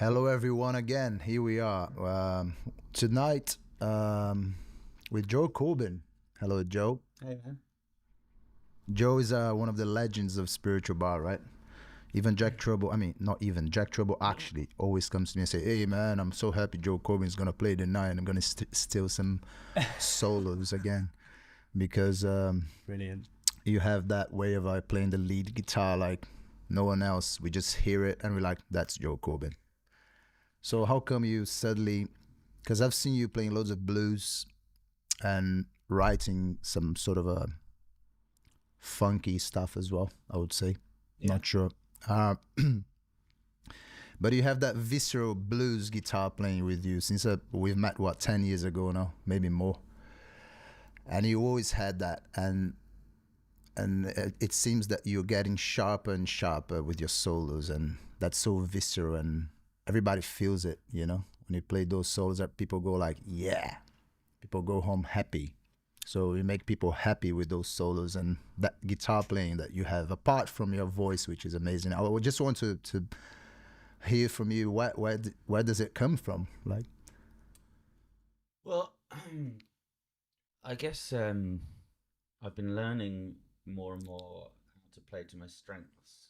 Hello, everyone. Again, here we are tonight with Joe Corbin. Hello, Joe. Hey, man. Joe is one of the legends of spiritual bar, right? Even Jack Trouble, I mean, not even Jack Trouble actually always comes to me and say, "Hey, man, I'm so happy Joe Corbin's gonna play tonight, and I'm gonna steal some solos again because Brilliant. you have that way of playing the lead guitar like no one else. We just hear it and we're like, that's Joe Corbin." So how come you suddenly, because I've seen you playing loads of blues and writing some sort of a funky stuff as well, I would say. Yeah. Not sure. But you have that visceral blues guitar playing with you since we've met, 10 years ago now, maybe more. And you always had that. And it seems that you're getting sharper and sharper with your solos, and that's so visceral, and everybody feels it, you know, when you play those solos that people go like, yeah, people go home happy. So you make people happy with those solos and that guitar playing that you have, apart from your voice, which is amazing. I would just want to hear from you, where does it come from? Like, Well, I guess I've been learning more and more how to play to my strengths.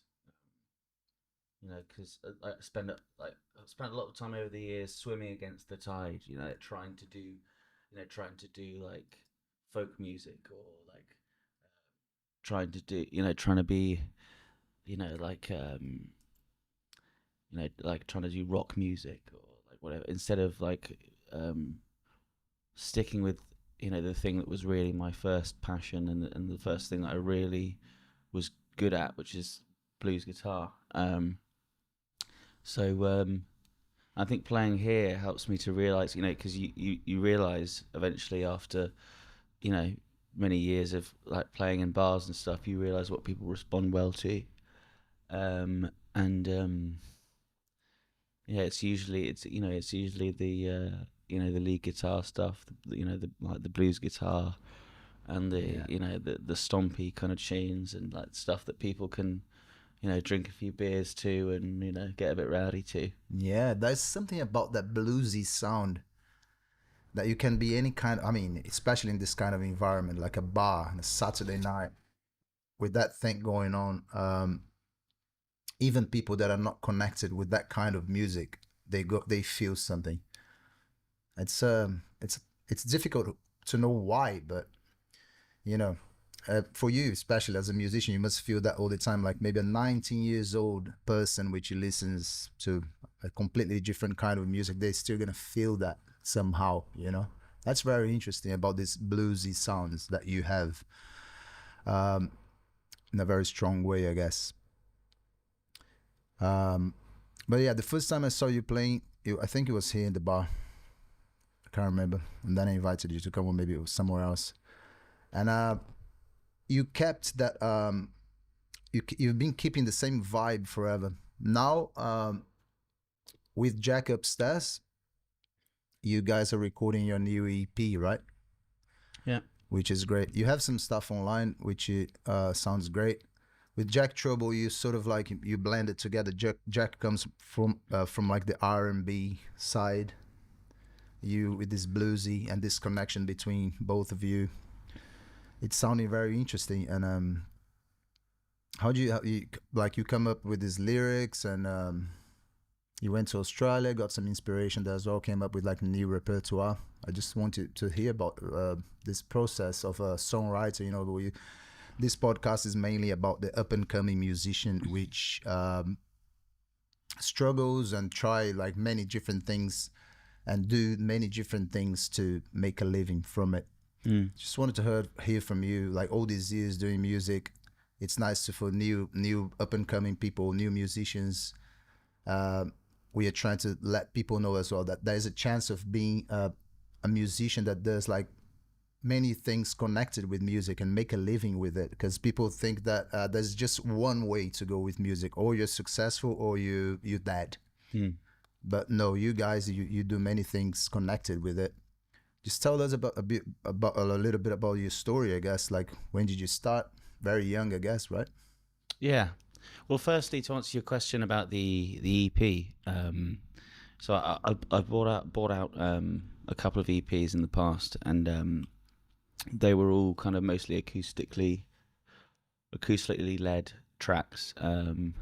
You know, because I spent a lot of time over the years swimming against the tide. You know, trying to do like folk music, or like trying to be, like trying to do rock music or like whatever, instead of like sticking with the thing that was really my first passion, and the first thing that I really was good at, which is blues guitar. So I think playing here helps me to realize, because you realize eventually, after many years of like playing in bars and stuff, you realize what people respond well to. And yeah, it's usually the the lead guitar stuff, the blues guitar, and the stompy kind of tunes, and like stuff that people can drink a few beers to, and get a bit rowdy to. yeah, there's something about that bluesy sound that you can be any kind, I mean, especially in this kind of environment, like a bar on a Saturday night with that thing going on. Even people that are not connected with that kind of music, they feel something. It's it's difficult to know why, but you know, for you, especially as a musician, you must feel that all the time. Like maybe a 19 years old person which listens to a completely different kind of music, they're still gonna feel that somehow. You know, that's very interesting about these bluesy sounds that you have, in a very strong way, I guess. But yeah, the first time I saw you playing, I think it was here in the bar. I can't remember. And then I invited you to come, or maybe it was somewhere else. And you kept that. You've been keeping the same vibe forever. Now, with Jack upstairs, you guys are recording your new EP, right? Yeah. Which is great. You have some stuff online, which sounds great. With Jack Trouble, you sort of like you blend it together. Jack comes from like the R&B side. You with this bluesy, and this connection between both of you. It's sounding very interesting. And how do you like you come up with these lyrics, and you went to Australia, got some inspiration there as well, came up with like new repertoire. I just wanted to hear about this process of a songwriter. You know, this podcast is mainly about the up and coming musician, which struggles and try like many different things and do many different things to make a living from it. Just wanted to hear from you, like all these years doing music. It's nice for new up and coming people, new musicians. We are trying to let people know as well that there is a chance of being a musician that does like many things connected with music and make a living with it, because people think that there's just one way to go with music, or you're successful or you're dead. But no, you guys, you do many things connected with it. Just tell us about a little bit about your story, I guess. Like, when did you start? Very young, I guess, right? Yeah. Well, firstly, to answer your question about the EP, So I bought out a couple of EPs in the past, and they were all kind of mostly acoustically led tracks. And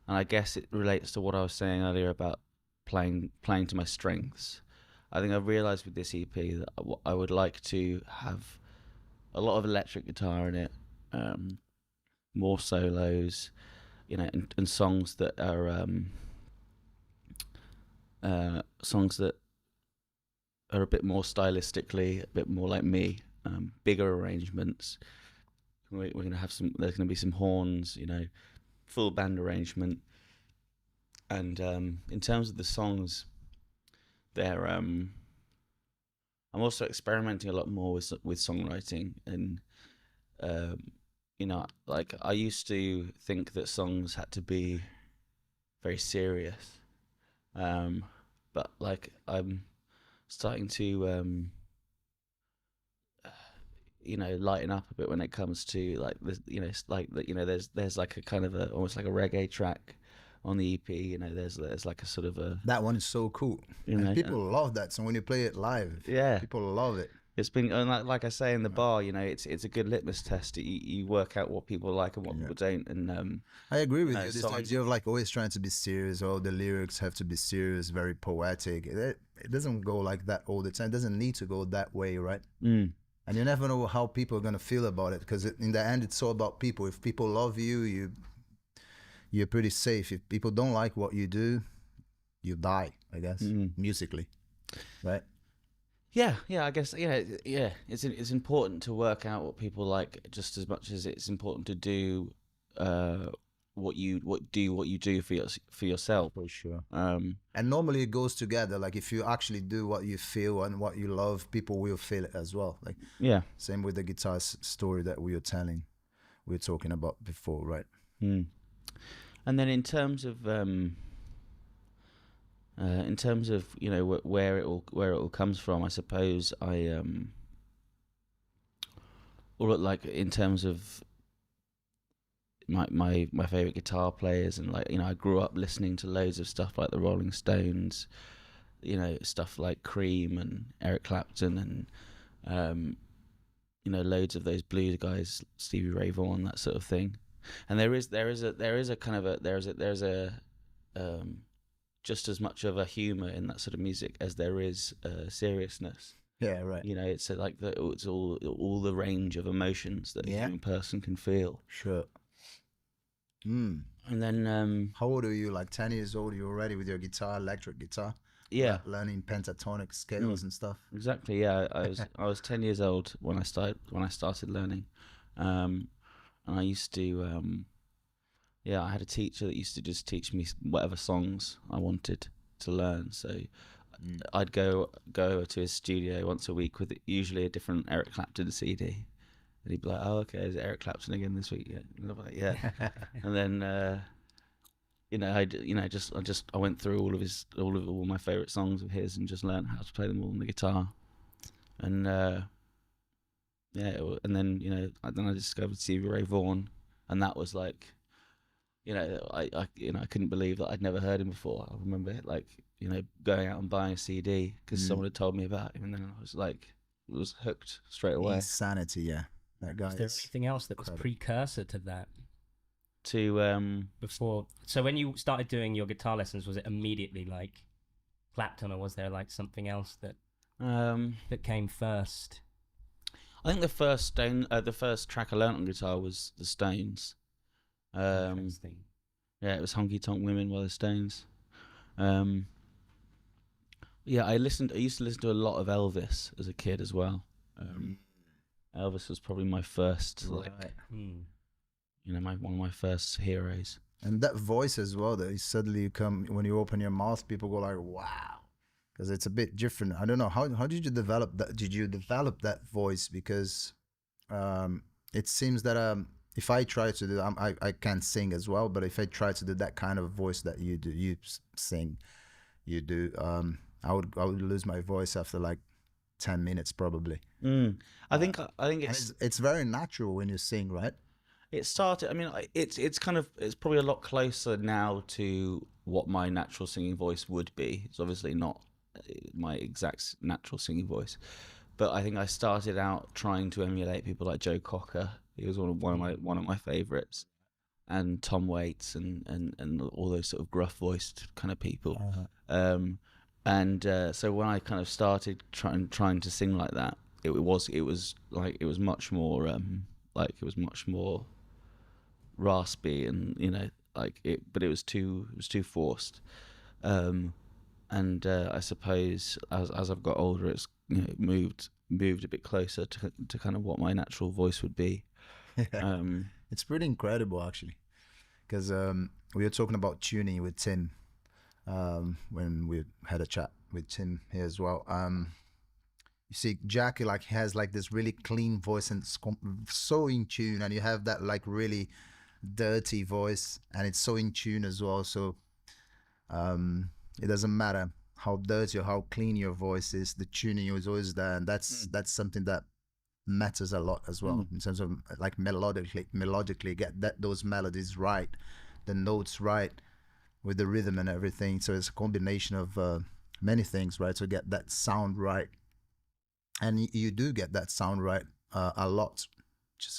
I guess it relates to what I was saying earlier about playing to my strengths. I think I've realised with this EP that I would like to have a lot of electric guitar in it, more solos, you know, and songs that are songs that are a bit more stylistically, a bit more like me, bigger arrangements. We're going to have some. There's going to be some horns, you know, full band arrangement. And in terms of the songs, they're I'm also experimenting a lot more with songwriting, and you know, like I used to think that songs had to be very serious, but like I'm starting to you know, lighten up a bit when it comes to like this, you know, it's like that, you know, there's like a kind of a almost like a reggae track on the EP, you know, there's like a sort of a, That one is so cool. you know, And people love that song when you play it live. yeah, People love it. it's been, and like I say in the bar, you know, it's a good litmus test. You work out what people like and what people don't, and I agree with no, you. This songs- idea of like always trying to be serious, or the lyrics have to be serious, very poetic. It doesn't go like that all the time. It doesn't need to go that way, right? And you never know how people are gonna feel about it, because in the end, it's all about people. If people love you, you're pretty safe. If people don't like what you do, you die, I guess, musically, right? Yeah, I guess, you know, yeah, it's important to work out what people like just as much as it's important to do what you do for yourself. For sure. Um, And normally it goes together. Like if you actually do what you feel and what you love, people will feel it as well. Like yeah. same with the guitar story that we were talking about before, right? And then in terms of you know where it all comes from, I suppose or like in terms of my favorite guitar players, and like, you know, I grew up listening to loads of stuff like the Rolling Stones, you know, stuff like Cream and Eric Clapton, and you know, loads of those blues guys, Stevie Ray Vaughan, that sort of thing. And there is a kind of a just as much of a humor in that sort of music as there is seriousness. Yeah, right. You know, it's it's all the range of emotions that a human person can feel. Sure. And then how old are you? Like 10 years old? You're already with your guitar, electric guitar? Yeah, learning pentatonic scales and stuff. Exactly. Yeah, I was 10 years old when I started learning, and I used to I had a teacher that used to just teach me whatever songs I wanted to learn. So I'd go to his studio once a week with usually a different Eric Clapton CD, and he'd be like, "Oh, okay, is it Eric Clapton again this week?" Yeah, and I'm like, yeah. And then you know, I went through all my favorite songs of his and just learned how to play them all on the guitar, and and then, you know, I discovered Stevie Ray Vaughan, and that was like, you know, I couldn't believe that I'd never heard him before. I remember like, you know, going out and buying a CD because someone had told me about him, and then I was hooked straight away. Insanity, yeah. That guy. Is there anything else that was precursor to that? Before, so when you started doing your guitar lessons, was it immediately like Clapton, or was there like something else that came first? I think the first track I learnt on guitar was the Stones. Interesting. Yeah, it was Honky Tonk Women by the Stones. Yeah, I used to listen to a lot of Elvis as a kid as well. Elvis was probably my first, you know, one of my first heroes. And that voice as well, that suddenly when you open your mouth, people go like, wow. Because it's a bit different. I don't know, how did you develop that? Did you develop that voice? Because it seems that if I try to do, I can't sing as well, but if I try to do that kind of voice that you do, I would lose my voice after like 10 minutes probably. I think it's very natural when you sing, right? It started. I mean, it's probably a lot closer now to what my natural singing voice would be. It's obviously not my exact natural singing voice, but I think I started out trying to emulate people like Joe Cocker. He was one of my favorites, and Tom Waits and all those sort of gruff voiced kind of people. So when I kind of started trying to sing like that, it was much more raspy, and but it was too forced. I suppose as I've got older, it's moved a bit closer to kind of what my natural voice would be. It's pretty incredible, actually, because we were talking about tuning with Tim when we had a chat with Tim here as well. You see, Jackie has this really clean voice and so in tune, and you have that really dirty voice, and it's so in tune as well. So it doesn't matter how dirty or how clean your voice is, the tuning is always there, and that's something that matters a lot as well, in terms of melodically get those melodies right, the notes right, with the rhythm and everything. So it's a combination of many things, right, to get that sound right. And you do get that sound right a lot. Just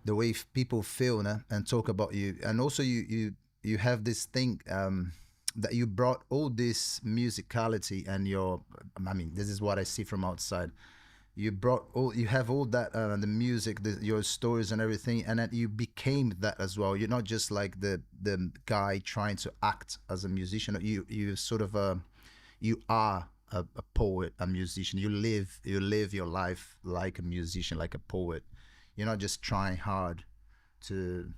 the way people feel and talk about you. And also you have this thing that you brought all this musicality and this is what I see from outside. You have all that, the music, your stories and everything, and that you became that as well. You're not just like the guy trying to act as a musician. You sort of you are a poet, a musician. You live your life like a musician, like a poet. You're not just trying hard to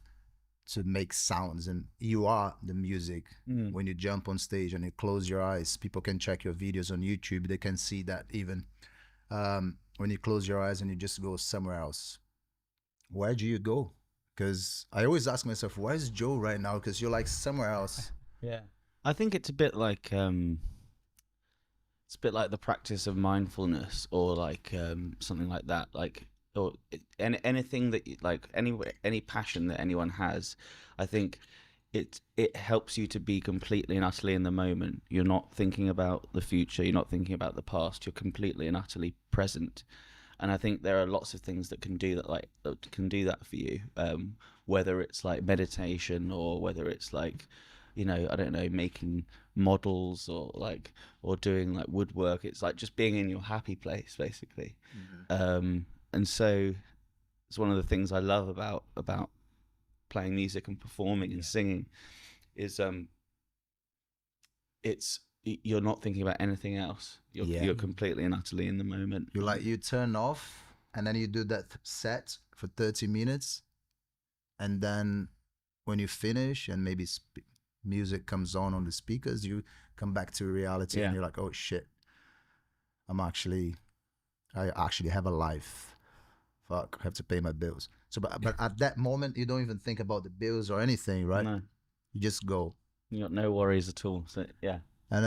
make sounds, and you are the music. When you jump on stage and you close your eyes, people can check your videos on YouTube. They can see that even when you close your eyes and you just go somewhere else. Where do you go? Because I always ask myself, where's Joe right now? Because you're somewhere else. Yeah, I think it's a bit like the practice of mindfulness, or something like that. Or anything that any passion that anyone has, I think it helps you to be completely and utterly in the moment. You're not thinking about the future, you're not thinking about the past, you're completely and utterly present. And I think there are lots of things that can do that for you, whether it's meditation, or whether it's I don't know, making models, or doing woodwork. It's just being in your happy place, basically. And so it's one of the things I love about playing music and performing and singing is you're not thinking about anything else. You're completely and utterly in the moment. You turn off, and then you do that set for 30 minutes, and then when you finish and maybe music comes on the speakers, you come back to reality, and you're like, oh shit, I actually have a life. Fuck, I have to pay my bills. So, but at that moment, you don't even think about the bills or anything, right? No. You just go. You got no worries at all. So yeah. And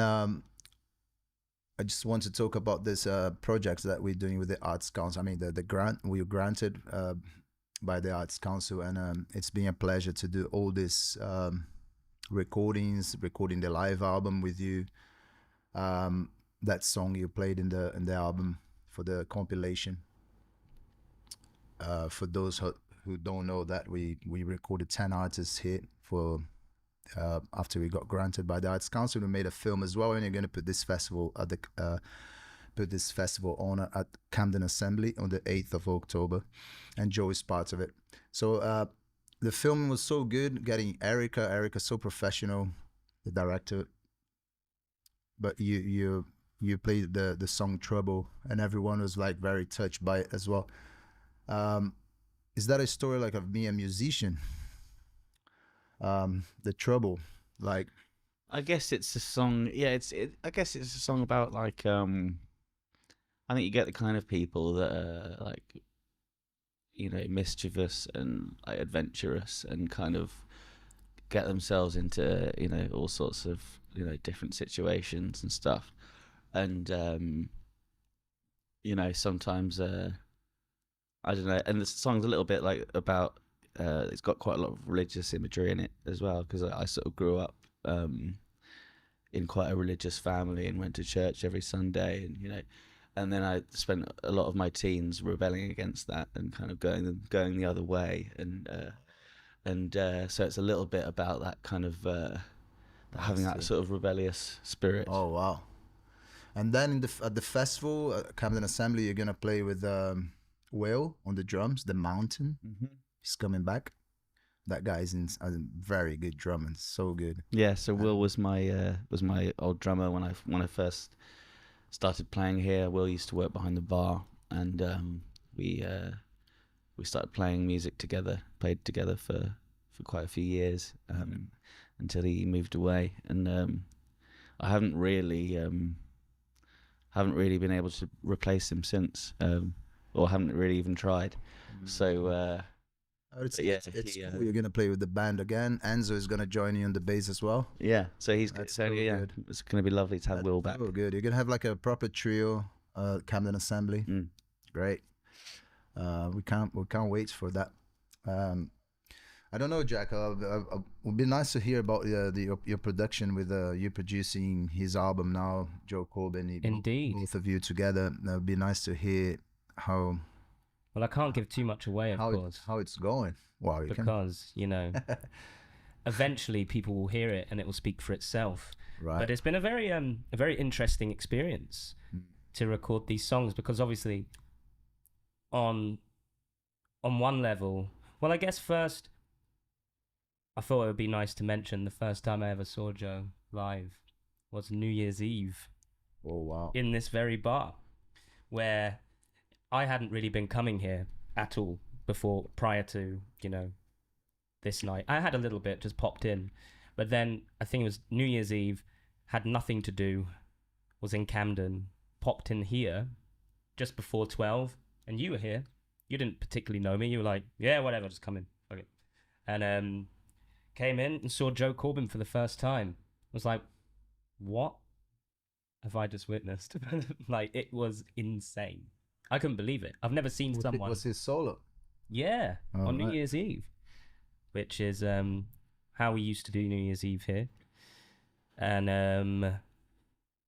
I just want to talk about this project that we're doing with the Arts Council. I mean, the grant we were granted by the Arts Council, and it's been a pleasure to do all this recording the live album with you. That song you played in the album for the compilation. For those who don't know, that we recorded 10 artists here for after we got granted by the Arts Council. We made a film as well, and you're going to put this festival on at Camden Assembly on the 8th of October, and Joe is part of it. So the film was so good, getting Erica so professional, the director. But you played the song Trouble, and everyone was very touched by it as well. Is that a story of being a musician? The Trouble, I guess it's a song. Yeah, I guess it's a song about I think you get the kind of people that are mischievous and adventurous, and kind of get themselves into all sorts of different situations and stuff, and sometimes I don't know. And the song's a little bit about it's got quite a lot of religious imagery in it as well, because I sort of grew up in quite a religious family and went to church every Sunday, and and then I spent a lot of my teens rebelling against that and kind of going the other way, and so it's a little bit about that kind of having that sort of rebellious spirit. Oh wow! And then at the festival, Camden Assembly, you're gonna play with Will on the drums, the Mountain. Mm-hmm. He's coming back. That guy's a very good drummer, so good. Yeah, so Will was my old drummer when I first started playing here. Will used to work behind the bar, and we started playing music together, played together for quite a few years, until he moved away, and I haven't really been able to replace him since, or haven't really even tried. So it's cool. You're gonna play with the band again. Enzo is gonna join you on the bass as well. Yeah, so he's That's so so yeah, good. it's gonna be lovely to have Will back. Oh, good. You're gonna have like a proper trio, Camden Assembly. Great. We can't wait for that. I don't know, Jack. It would be nice to hear about your production with you producing his album now, Joe Corbin. Indeed. Both of you together. It would be nice to hear how. Well, I can't give too much away, of course. How it's going. Wow, because, eventually people will hear it and it will speak for itself. Right. But it's been a very interesting experience to record these songs, because obviously on one level, well, I guess first I thought it would be nice to mention the first time I ever saw Joe live was New Year's Eve. Oh, wow. In this very bar, where I hadn't really been coming here at all prior to, this night. I had a little bit, just popped in. But then I think it was New Year's Eve, had nothing to do, was in Camden, popped in here just before 12, and you were here. You didn't particularly know me. You were like, yeah, whatever, just come in. Okay. And came in and saw Joe Corbin for the first time. I was like, what have I just witnessed? Like, it was insane. I couldn't believe it. I've never seen someone. Was his solo? Yeah, on New Year's Eve, which is how we used to do New Year's Eve here. And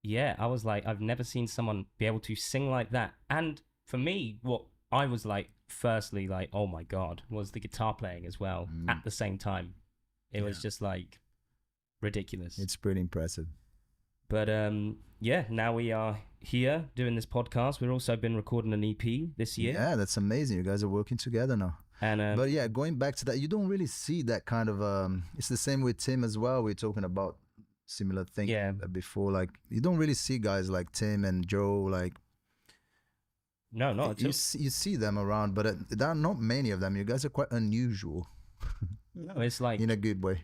yeah, I was like, I've never seen someone be able to sing like that. And for me, what I was like, firstly, like, oh my God, was the guitar playing as well at the same time. It was just like ridiculous. It's pretty impressive. But yeah, now we are here doing this podcast. We've also been recording an EP this year. Yeah, that's amazing. You guys are working together now. And but yeah, going back to that, you don't really see that kind of. It's the same with Tim as well. We're talking about similar thing before. Like, you don't really see guys like Tim and Joe. Like, no, not at all. You see them around, but there are not many of them. You guys are quite unusual. No, it's like, in a good way.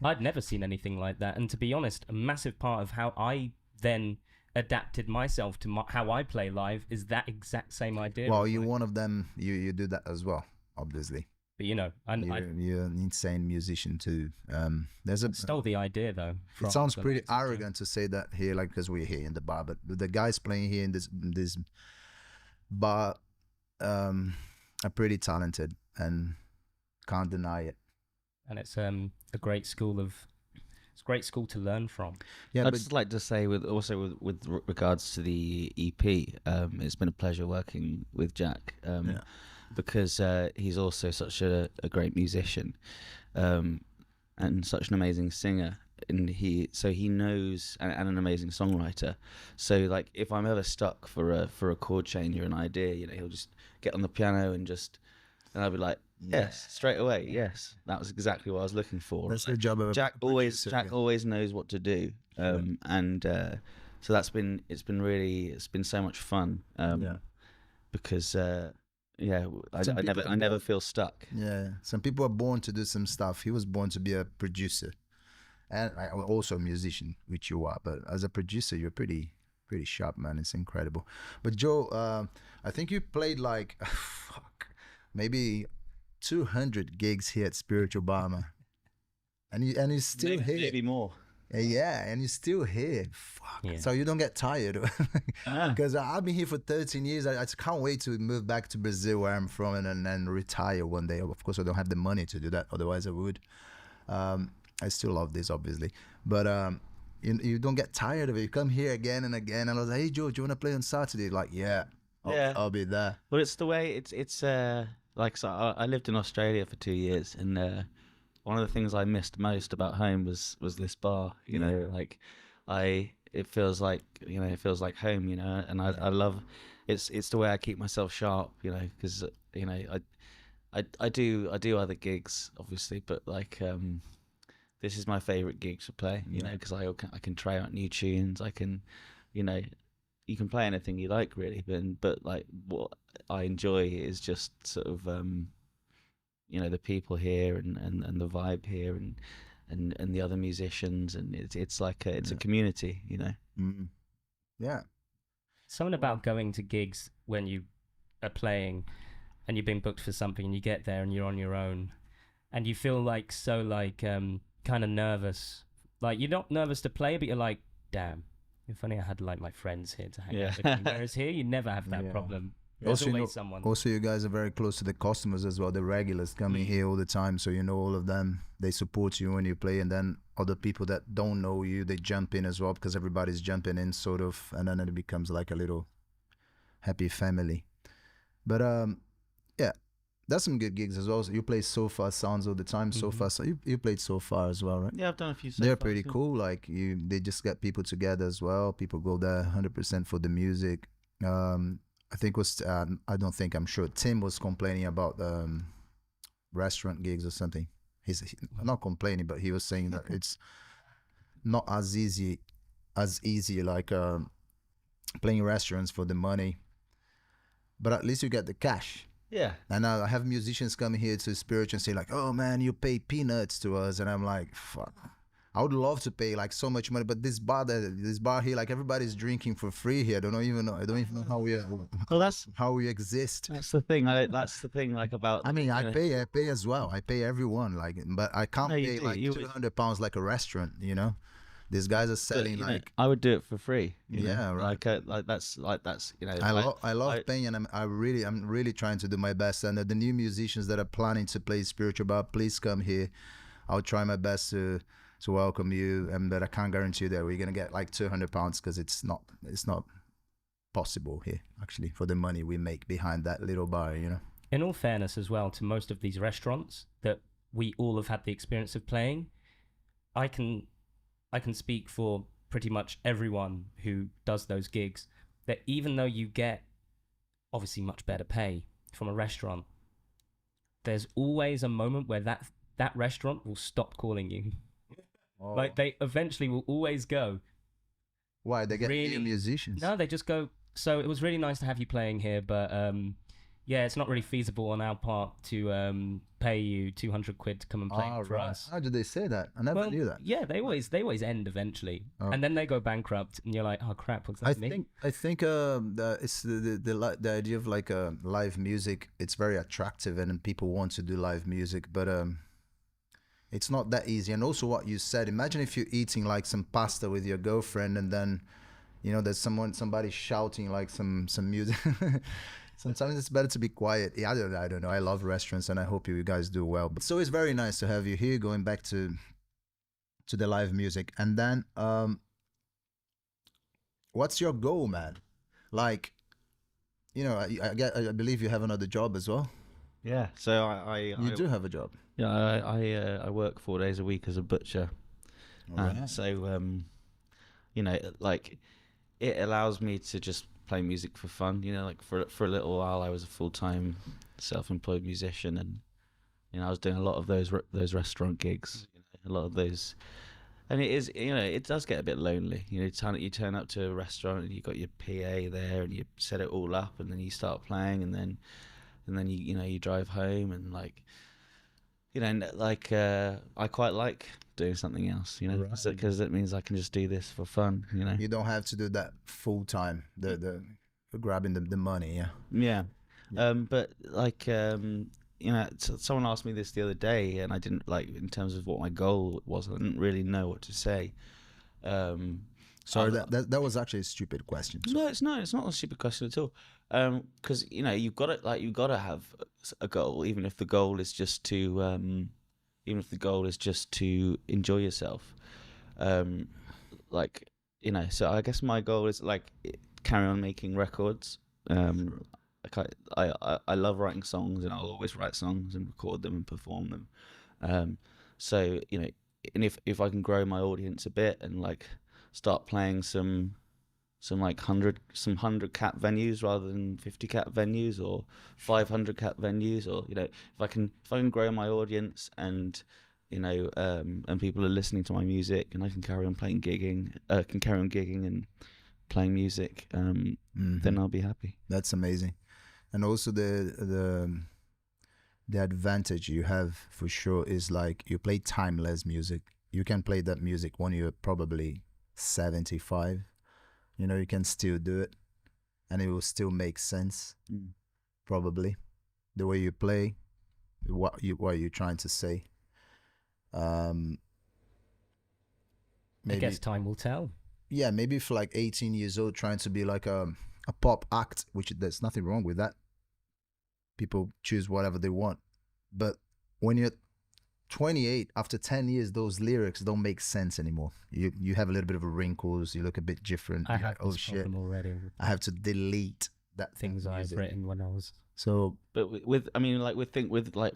I'd never seen anything like that. And to be honest, a massive part of how I then adapted myself to how I play live is that exact same idea. Well, you're one of them. You do that as well, obviously. But you're an insane musician too. There's a stole the idea though. It sounds pretty arrogant to say that here, like, because we're here in the bar, but the guys playing here in this bar are pretty talented and can't deny it. And it's a great school to learn from. Yeah, I'd just like to say with regards to the EP, it's been a pleasure working with Jack, because he's also such a great musician, and such an amazing singer, and he knows and an amazing songwriter. So like, if I'm ever stuck for a chord change or an idea, he'll just get on the piano and I'll be like, yes, straight away. Yes, that was exactly what I was looking for. That's the job of Jack. Jack always knows what to do, and so it's been so much fun. Because I never feel stuck. Yeah, some people are born to do some stuff. He was born to be a producer, and also a musician, which you are. But as a producer, you're pretty sharp, man. It's incredible. But Joe, I think you played like maybe 200 gigs here at Spiritual Obama, and he's still here. Maybe more. Yeah, and you're still here. Fuck. Yeah. So you don't get tired. Ah. Because I've been here for 13 years. I just can't wait to move back to Brazil, where I'm from, and then retire one day. Of course, I don't have the money to do that. Otherwise, I would. I still love this, obviously. But you don't get tired of it. You come here again and again. And I was like, hey, Joe, do you want to play on Saturday? Like, yeah, I'll be there. Well, it's the way it's like, so I lived in Australia for 2 years, and one of the things I missed most about home was this bar. You know, like it feels like home. You know, and I love it's the way I keep myself sharp. You know, because you know I do other gigs obviously, but like this is my favorite gig to play. You know, because I can try out new tunes. I can, you know. You can play anything you like, really, but like what I enjoy is just sort of you know, the people here and the vibe here and the other musicians, and it's like it's a community, you know. Yeah. Something about going to gigs when you are playing and you've been booked for something and you get there and you're on your own and you feel like so like kind of nervous. Like you're not nervous to play, but you're like, damn. If only I had like my friends here to hang out with me. Whereas here, you never have that problem. There's always someone. Also, you guys are very close to the customers as well. The regulars coming here all the time, so you know all of them. They support you when you play, and then other people that don't know you, they jump in as well because everybody's jumping in, sort of, and then it becomes like a little happy family. But yeah, that's some good gigs as well. So you play So Far Sounds all the time. So Far, so you played So Far as well, right? Yeah, I've done a few. They're pretty cool. Like they just get people together as well. People go there 100% for the music. I think I'm sure Tim was complaining about restaurant gigs or something. He's not complaining, but he was saying that it's not as easy like playing restaurants for the money, but at least you get the cash. Yeah. And I have musicians coming here to Spirit and say like, oh man, you pay peanuts to us. And I'm like, fuck. I would love to pay like so much money, but this bar here, like everybody's drinking for free here. I don't even know how we exist. That's the thing. That's the thing. Like about. I mean, I pay as well. I pay everyone. Like, but I can't pay like £200 like a restaurant. You know, these guys are selling like. I would do it for free. Yeah, right. Like that's you know. I love paying, and I'm really trying to do my best. And the new musicians that are planning to play spiritual bar, please come here. I'll try my best to welcome you, but I can't guarantee you that we're gonna get like £200 because it's not possible here actually for the money we make behind that little bar, you know. In all fairness as well to most of these restaurants that we all have had the experience of playing, I can speak for pretty much everyone who does those gigs that even though you get obviously much better pay from a restaurant, there's always a moment where that restaurant will stop calling you. Oh. Like they eventually will always go. Why? They get new musicians? No, they just go, so it was really nice to have you playing here, but yeah, it's not really feasible on our part to pay you 200 quid to come and play for us. How did they say that? I never knew that. Yeah, they always end eventually, and then they go bankrupt, and you're like, oh crap, what's that mean? I think it's the idea of like live music. It's very attractive, and people want to do live music, but it's not that easy. And also what you said, imagine if you're eating like some pasta with your girlfriend and then, you know, there's somebody shouting like some music. Sometimes it's better to be quiet. Yeah, I don't know. I love restaurants and I hope you guys do well. But so it's very nice to have you here, going back to the live music. And then what's your goal, man? Like, you know, I believe you have another job as well. Yeah, so I do have a job. Yeah, I work 4 days a week as a butcher. So you know, like it allows me to just play music for fun. You know, like for a little while, I was a full-time self-employed musician, and you know, I was doing a lot of those restaurant gigs, you know, a lot of those. And it is, you know, it does get a bit lonely. You know, you turn up to a restaurant and you got your PA there and you set it all up, and then you start playing, and then you know, you drive home, and like, you know, like I quite like doing something else, you know, because it means I can just do this for fun, you know. You don't have to do that full time, the grabbing the money, yeah. But like you know, someone asked me this the other day, and I didn't, like, in terms of what my goal was, I didn't really know what to say. Sorry, that was actually a stupid question. No, it's not. It's not a stupid question at all. Because you've got to have a goal, even if the goal is just to enjoy yourself. So I guess my goal is carry on making records. I love writing songs, and I'll always write songs and record them and perform them. So and if I can grow my audience a bit and start playing some 100 cap venues rather than 50 cap venues or 500 cap venues, or if I can grow my audience and and people are listening to my music, and I can carry on gigging and playing music, then I'll be happy. That's amazing. And also the advantage you have for sure is you play timeless music. You can play that music when you're probably 75. You can still do it, and it will still make sense. Probably the way you play, what you're trying to say. Maybe, I guess time will tell. Yeah, maybe if 18 years old trying to be a pop act, which there's nothing wrong with that. People choose whatever they want. But when you're 28, after 10 years, those lyrics don't make sense anymore. You have a little bit of wrinkles, you look a bit different. I have this problem already. I have to delete that things I've written when I was... So, but with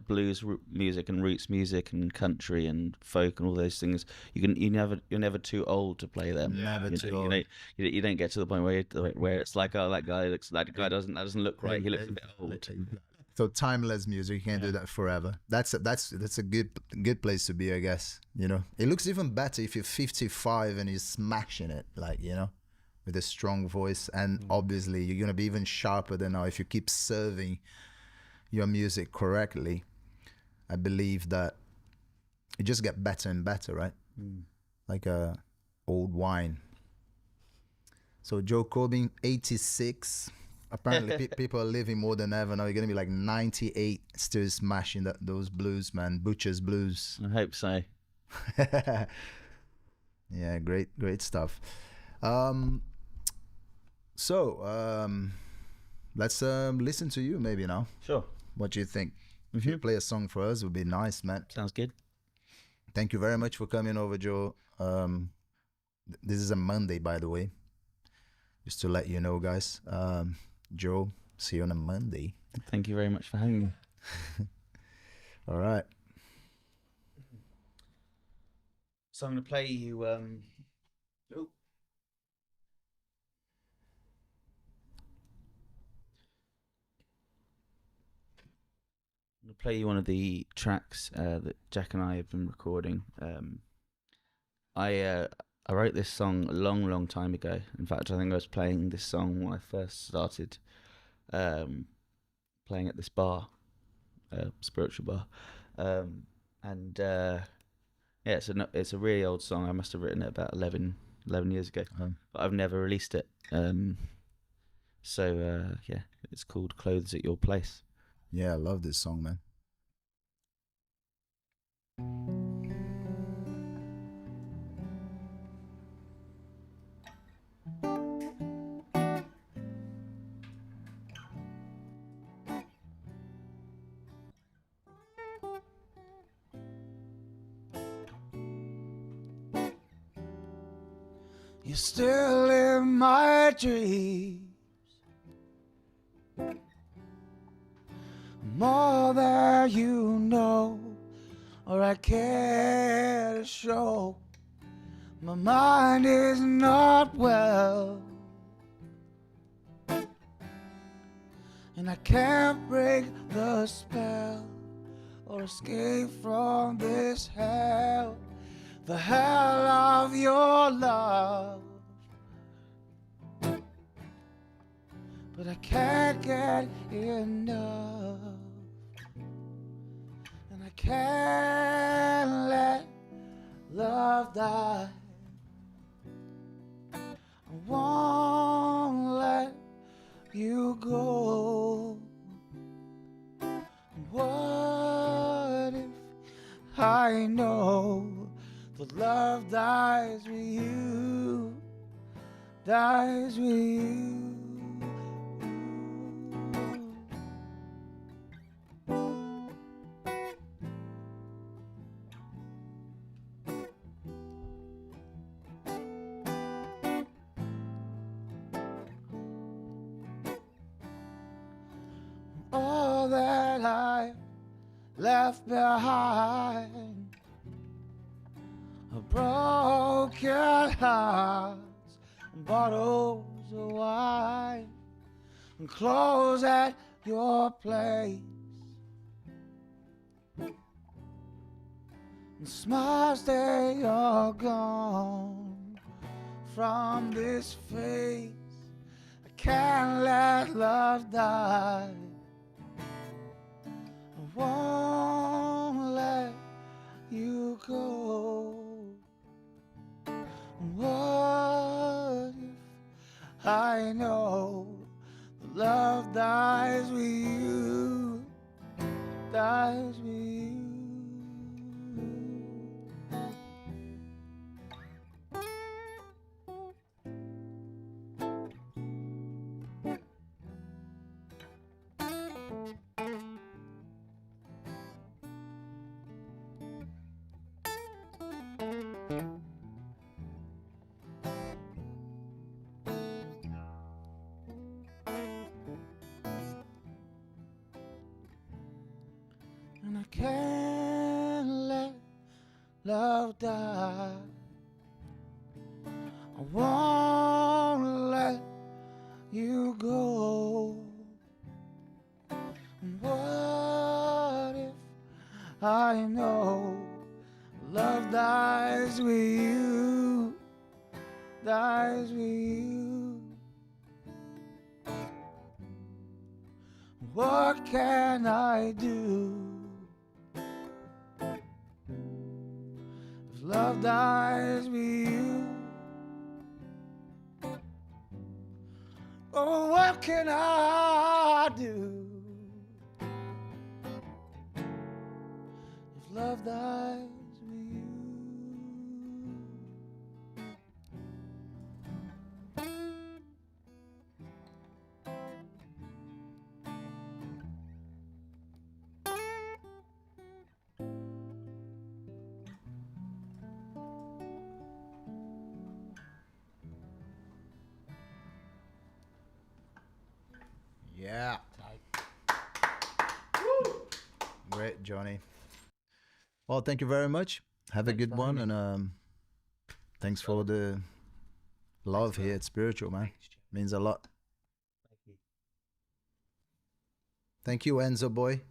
blues music and roots music and country and folk and all those things, you're never too old to play them. Never too old. You don't get to the point where it's that guy doesn't look right. He looks a bit old. So timeless music, you can't do that forever. That's a good place to be, I guess. It looks even better if you're 55 and you're smashing it, with a strong voice, and obviously you're gonna be even sharper than now if you keep serving your music correctly. I believe that it just gets better and better, right? Like a old wine. So Joe Corbin, 86. Apparently people are living more than ever now. You're gonna be 98, still smashing those blues, man. Butcher's blues. I hope so. Yeah, great stuff. Let's listen to you maybe now. Sure. What do you think? If you play a song for us, it would be nice, man. Sounds good. Thank you very much for coming over, Joe. This is a Monday, by the way, just to let you know, guys. Joe, see you on a Monday. Thank you very much for having me. All right. So I'm going to play you... I'm going to play you one of the tracks that Jack and I have been recording. I wrote this song a long time ago. In fact, I think I was playing this song when I first started playing at this bar, spiritual bar. It's a really old song. I must have written it about 11 years ago, but I've never released it. It's called Clothes at Your Place. Yeah, I love this song, man. You're still in my dreams, more than you know or I care to show. My mind is not well, and I can't break the spell or escape from this hell, the hell of your love. But I can't get enough, and I can't let love die. I won't let you go. What if I know the love dies with you, dies with you. All that I left behind are broken hearts and bottles of wine and clothes at your place and smiles they are gone from this face. I can't let love die. I won't let you go. What if I know the love dies with you, dies with you? And I can't let love die. I won't let you go. And what if I know love dies with you, dies with you? What can I do if love dies with you? Oh, what can I do if love dies with you? Yeah. Great, Johnny. Well, thank you very much. Have a Thanks good for one, having and thanks for the love here at Spiritual, man. Means a lot. Thank you. Thank you, Enzo boy.